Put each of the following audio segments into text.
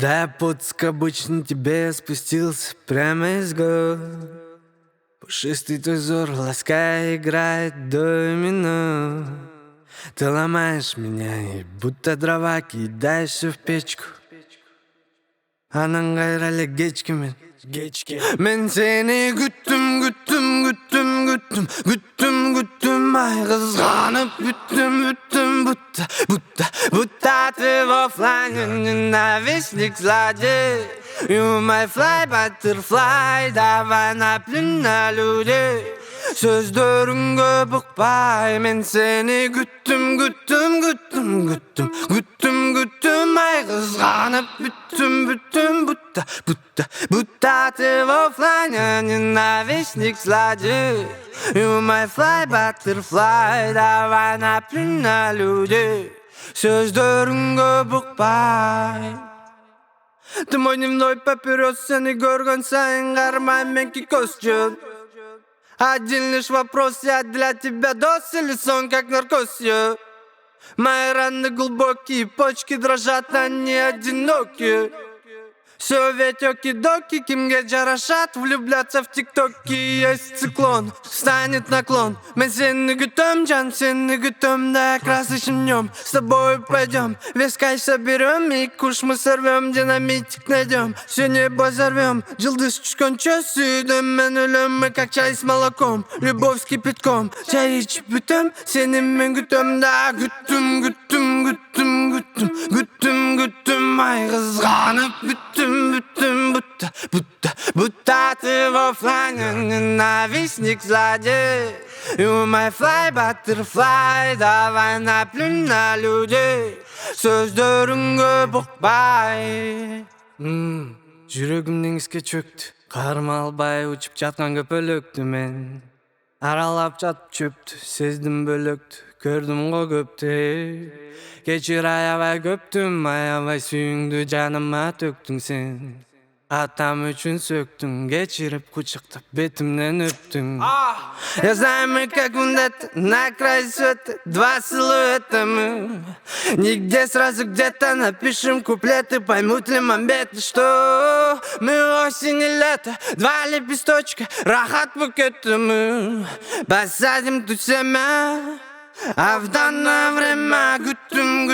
Да, поцк обычно тебе спустился прямо из гор. Пушистый твой взор лаская играет домино. Ты ломаешь меня и будто дрова кидаешься в печку. Анан кайра эле кечкимен. Мен сени күттүм ай кызганып бүттүм будто ты в оффлайне ненавистник злодей. You my fly butterfly, давай наплюнь на людей. Сөздөрүңгө букпай мен сени күттүм ай кызганып бүттүм будто ты в оффлайне ненавистник злодей. You my fly butterfly, давай наплюнь на людей. Сөздөрүңгө букпай. Ты мой дневной папирос, сени көргөн сайын кармайм менки көзчүн. Один лишь вопрос, я для тебя дос или сон как наркоз, я. Мои раны глубокие, почки дрожат, они одиноки. Все ведь оки-доки, кимге жарашат, влюбляться в тиктоки. Есть циклон, станет наклон. Мы сени күтөм, жан сени күтөм, да красочным днем. С тобой пойдем, весь кайф соберем, и куш мы сорвем, динамитик найдем. Все небо взорвем, жылдыз түшкөнчө сүйдім мен өлөм, мы как чай с молоком, любовь с кипятком. Чай ичип бүтөм, сени мен күтөм, да күттүм ай кызганып бүттүм будто ты в оффлайне ненавистник злодей. You my fly butterfly, давай наплюнь на людей. Сөздөрүңгө букпай. Жүрөгүм деңизге чөктү, карма албай учуп жаткан көпөлөктү мен. Аралап жатып чөптү, сездим бөлөктү, көрдүм го көптү. Кечир аябай көптүм, аябай сүйүүңдү жаныма төктүң сен. Атам үчүн сөктүң, кечирип кучуктап бетимден өптүң. Я знаю, мы как вендетта, на край света, два силуэта мы. Нигде сразу где-то напишем куплеты, поймут ли мамбеты, что мы осень и лето, два лепесточка, рахат букета мы. Посадим тут семя, а в данное время күттүм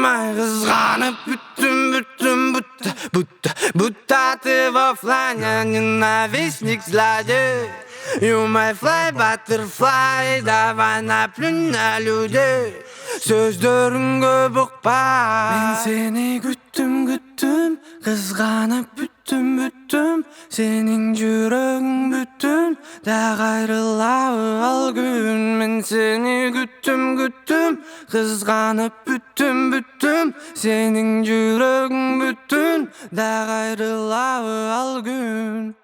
ай кызганып бүттүм будто ты в оффлайне ненавистник злодей. You my fly butterfly, давай наплюнь на людей. Сөздөрүңгө букпай. Мен сени күттүм кызганып бүттүм сенин жүрөгүң бүтүн, да кайрылабы ал күн. Мен сени күттүм кызганып бүттүм сенин жүрөгүң бүтүн, да кайрылабы ал күн.